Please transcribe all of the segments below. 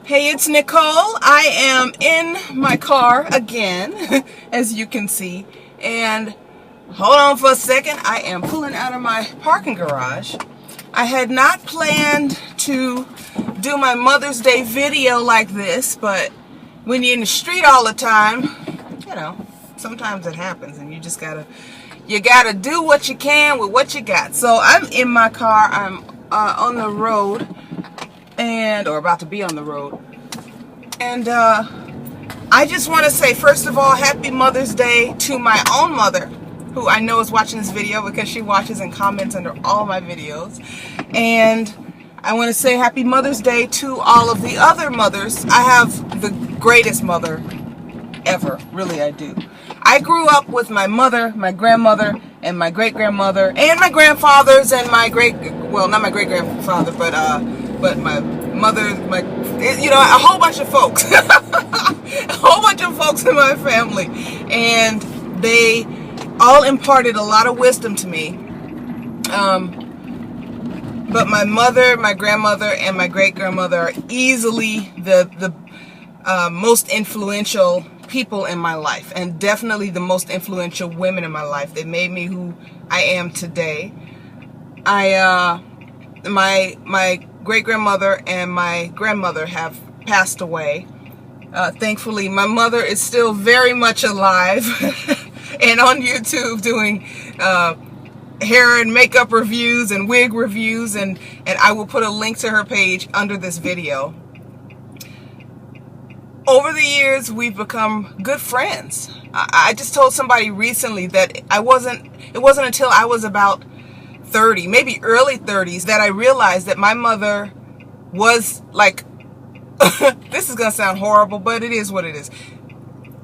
Hey, it's Nicole. I am in my car again, as you can see. And hold on for a second. I am pulling out of my parking garage. I had not planned to do my Mother's Day video like this, but when you're in the street all the time, you know, sometimes it happens and you just gotta do what you can with what you got. So I'm in my car. I'm on the road or about to be on the road. And I just want to say, first of all, happy Mother's Day to my own mother, who I know is watching this video because she watches and comments under all my videos. And I want to say happy Mother's Day to all of the other mothers. I have the greatest mother ever, really I do. I grew up with my mother, my grandmother, and my great-grandmother, and my grandfathers, and my not my great-grandfather, but my mother, you know, a whole bunch of folks. A whole bunch of folks in my family. And they all imparted a lot of wisdom to me. But my mother, my grandmother, and my great-grandmother are easily the most influential people in my life, and definitely the most influential women in my life. They made me who I am today. My great-grandmother and my grandmother have passed away. Thankfully, my mother is still very much alive and on YouTube doing hair and makeup reviews and wig reviews, and I will put a link to her page under this video. Over the years, we've become good friends. I just told somebody recently that it wasn't until I was about 30, maybe early 30s, that I realized that my mother was like, this is going to sound horrible, but it is what it is.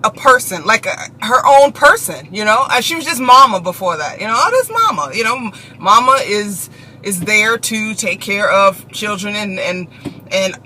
A person, like her own person, you know? She was just mama before that, you know? Oh, this mama, you know? Mama is there to take care of children and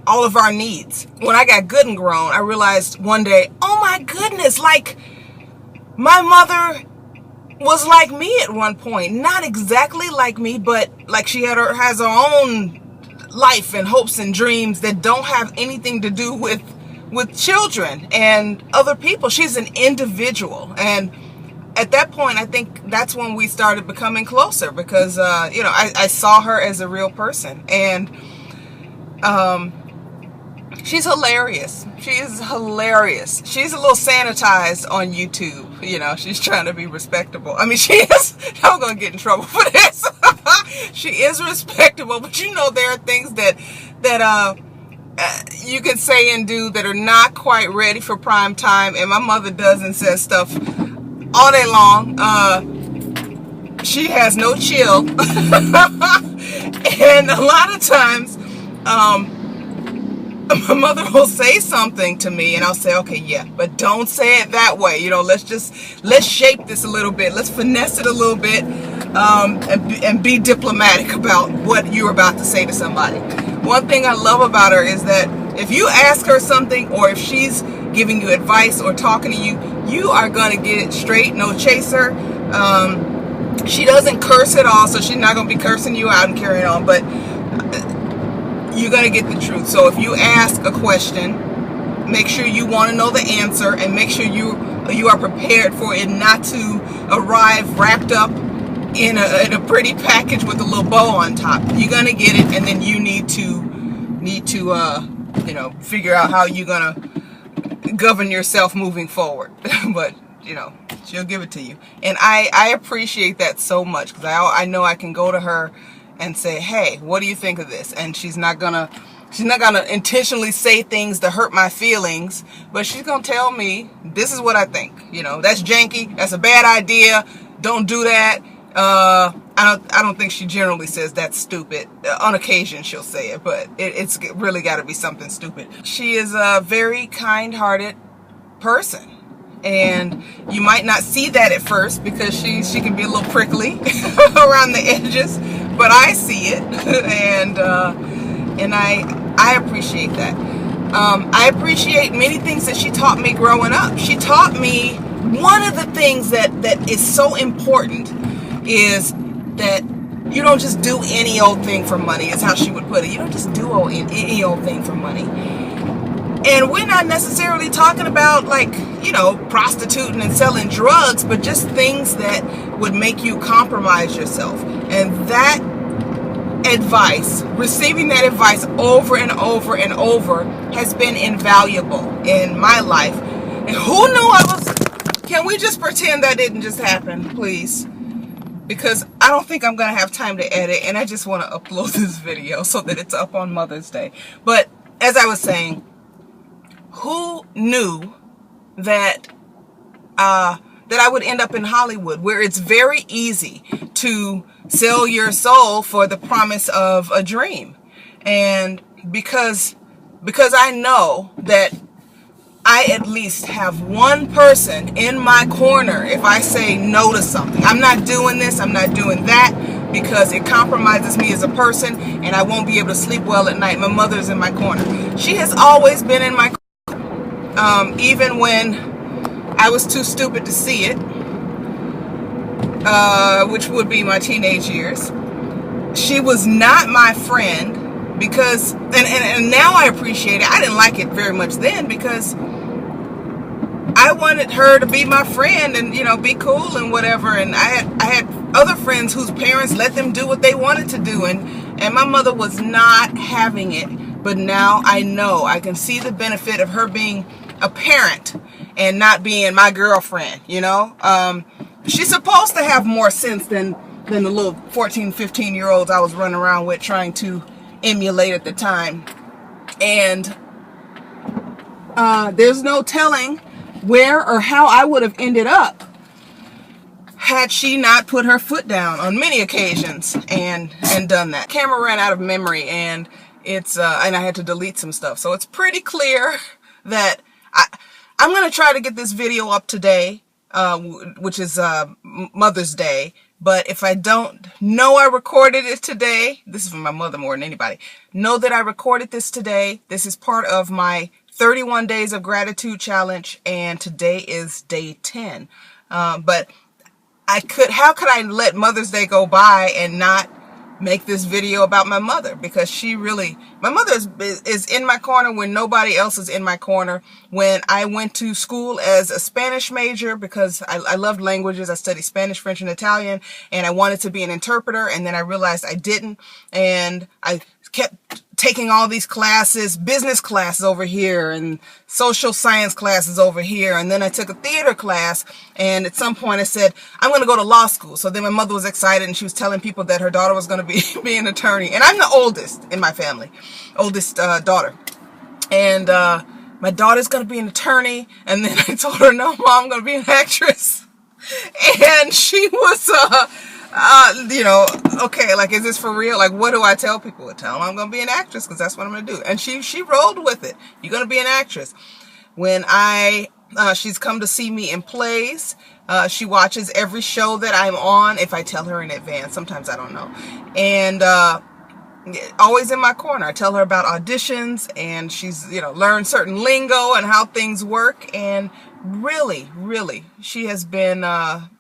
all of our needs. When I got good and grown, I realized one day, oh my goodness, like my mother was like me at one point. Not exactly like me, but like she has her own life and hopes and dreams that don't have anything to do with children and other people. She's an individual. And at that point, I think that's when we started becoming closer, because you know, I saw her as a real person. And she's hilarious. She is hilarious. She's a little sanitized on YouTube. You know, she's trying to be respectable. I mean, she is. I'm going to get in trouble for this. She is respectable, but you know, there are things that you can say and do that are not quite ready for prime time. And my mother does and says stuff all day long. She has no chill. And a lot of times, my mother will say something to me and I'll say, okay, yeah, but don't say it that way. You know, let's shape this a little bit. Let's finesse it a little bit, and be diplomatic about what you're about to say to somebody. One thing I love about her is that if you ask her something, or if she's giving you advice or talking to you, you are going to get it straight, no chaser. She doesn't curse at all, so she's not going to be cursing you out and carrying on, but you're going to get the truth. So if you ask a question, make sure you want to know the answer, and make sure you are prepared for it not to arrive wrapped up in a pretty package with a little bow on top. You're going to get it, and then you need to you know, figure out how you're going to govern yourself moving forward. But, you know, she'll give it to you. And I appreciate that so much, because I know I can go to her and say, hey, what do you think of this? And she's not gonna intentionally say things to hurt my feelings, but she's gonna tell me, this is what I think. You know, that's janky, that's a bad idea, don't do that. I don't think she generally says that's stupid. On occasion she'll say it, but it's really got to be something stupid. She is a very kind-hearted person. And you might not see that at first, because she can be a little prickly around the edges, but I see it, and I appreciate that. I appreciate many things that she taught me growing up. She taught me, one of the things that is so important is that you don't just do any old thing for money, is how she would put it. You don't just do any old thing for money. And we're not necessarily talking about, like, you know, prostituting and selling drugs, but just things that would make you compromise yourself. And that advice, receiving that advice over and over and over, has been invaluable in my life. And who knew I was... Can we just pretend that didn't just happen, please? Because I don't think I'm going to have time to edit, and I just want to upload this video so that it's up on Mother's Day. But as I was saying, who knew that that I would end up in Hollywood, where it's very easy to sell your soul for the promise of a dream? And because I know that I at least have one person in my corner if I say no to something. I'm not doing this, I'm not doing that, because it compromises me as a person and I won't be able to sleep well at night. My mother's in my corner. She has always been in my corner. Even when I was too stupid to see it, which would be my teenage years. She was not my friend because, and now I appreciate it. I didn't like it very much then because I wanted her to be my friend and, you know, be cool and whatever. And I had other friends whose parents let them do what they wanted to do, and my mother was not having it. But now I know, I can see the benefit of her being a parent and not being my girlfriend, you know. She's supposed to have more sense than the little 14, 15-year-olds I was running around with trying to emulate at the time. And there's no telling where or how I would have ended up had she not put her foot down on many occasions and done that. Camera ran out of memory, and it's and I had to delete some stuff. So it's pretty clear that I'm going to try to get this video up today, which is Mother's Day. But if I don't know I recorded it today, this is for my mother more than anybody, know that I recorded this today. This is part of my 31 Days of Gratitude Challenge, and today is day 10. But how could I let Mother's Day go by and not make this video about my mother? Because my mother is in my corner when nobody else is in my corner. When I went to school as a Spanish major, because I loved languages, I studied Spanish, French, and Italian, and I wanted to be an interpreter, and then I realized I didn't, and I kept taking all these classes, business classes over here and social science classes over here. And then I took a theater class, and at some point I said, I'm going to go to law school. So then my mother was excited, and she was telling people that her daughter was going to be an attorney. And I'm the oldest in my family, oldest daughter. And my daughter's going to be an attorney. And then I told her, no, Mom, I'm going to be an actress. And she was, you know, okay, like, is this for real? Like, what do I tell people? I tell them I'm going to be an actress because that's what I'm going to do. And she rolled with it. You're going to be an actress. When she's come to see me in plays, she watches every show that I'm on if I tell her in advance. Sometimes I don't know. And always in my corner. I tell her about auditions, and she's, you know, learned certain lingo and how things work. And really, really, she has been a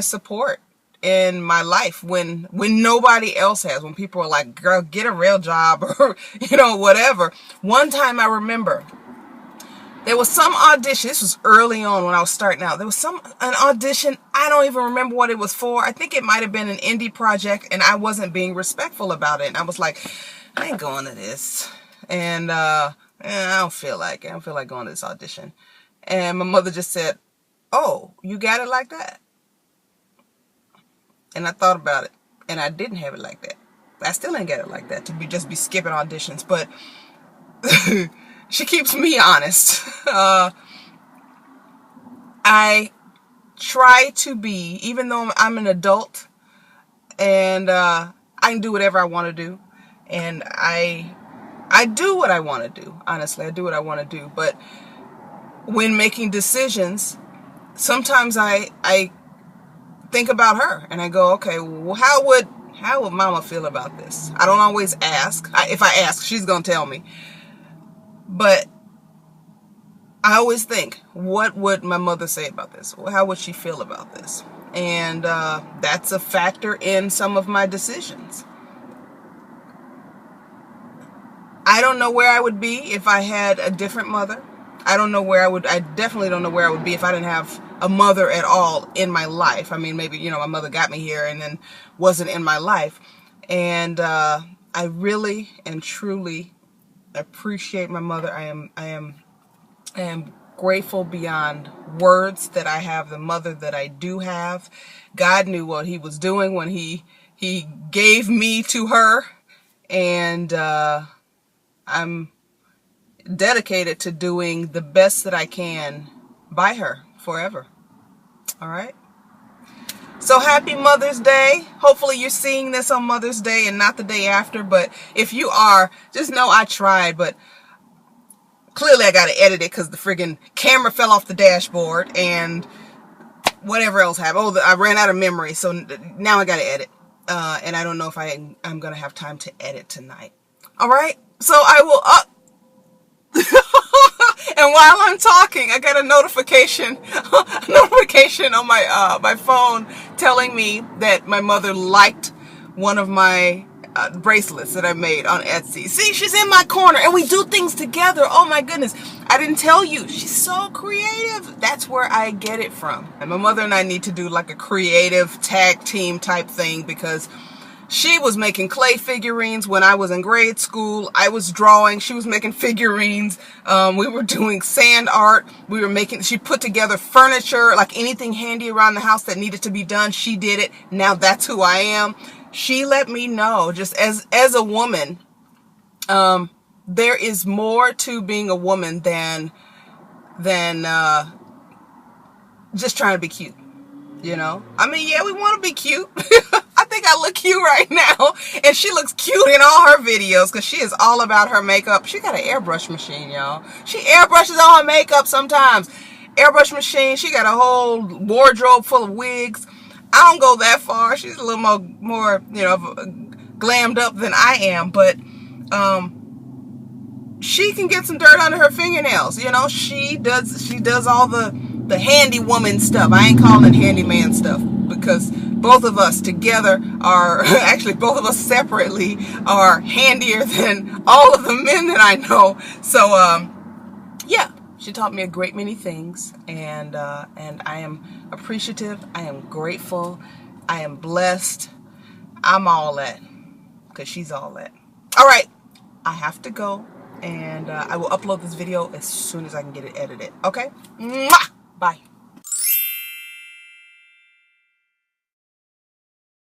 support in my life when nobody else has. When people are like, girl, get a real job, or, you know, whatever. One time I remember there was some audition. This was early on when I was starting out. There was an audition. I don't even remember what it was for. I think it might have been an indie project, and I wasn't being respectful about it. And I was like, I ain't going to this. And I don't feel like it. I don't feel like going to this audition. And my mother just said, oh, you got it like that? And I thought about it, and I didn't have it like that. I still ain't got it like that, to just be skipping auditions. But she keeps me honest. I try to be, even though I'm an adult, and I can do whatever I want to do, and I do what I want to do. Honestly, I do what I want to do. But when making decisions, sometimes I think about her, and I go, okay, well, how would Mama feel about this? I don't always ask. If I ask, she's gonna tell me. But I always think, what would my mother say about this? How would she feel about this? And that's a factor in some of my decisions. I don't know where I would be if I had a different mother. I don't know where I definitely don't know where I would be if I didn't have a mother at all in my life. I mean, maybe, my mother got me here and then wasn't in my life. And I really and truly appreciate my mother. I am grateful beyond words that I have the mother that I do have. God knew what he was doing when he gave me to her. And I'm dedicated to doing the best that I can by her forever. All right. So happy Mother's Day. Hopefully you're seeing this on Mother's Day and not the day after. But if you are, just know I tried. But clearly I got to edit it because the friggin' camera fell off the dashboard and whatever else happened. Oh, I ran out of memory. So now I got to edit. And I don't know if I'm going to have time to edit tonight. All right. So I will and while I'm talking, I got a notification on my phone telling me that my mother liked one of my bracelets that I made on Etsy. See, she's in my corner and we do things together. Oh my goodness. I didn't tell you. She's so creative. That's where I get it from. And my mother and I need to do like a creative tag team type thing because she was making clay figurines when I was in grade school. I was drawing. She was making figurines. We were doing sand art. She put together furniture, like anything handy around the house that needed to be done. She did it. Now that's who I am. She let me know, just as a woman, there is more to being a woman than just trying to be cute. I mean, yeah, we want to be cute. I think I look cute right now. And she looks cute in all her videos because she is all about her makeup. She got an airbrush machine, y'all. She airbrushes all her makeup sometimes. Airbrush machine. She got a whole wardrobe full of wigs. I don't go that far. She's a little more glammed up than I am. But she can get some dirt under her fingernails. She does all the handy woman stuff. I ain't calling it handyman stuff because both of us together are, actually both of us separately are handier than all of the men that I know. So, yeah, she taught me a great many things and I am appreciative. I am grateful. I am blessed. I'm all that because she's all that. All right. I have to go and I will upload this video as soon as I can get it edited. Okay? Mwah! Bye.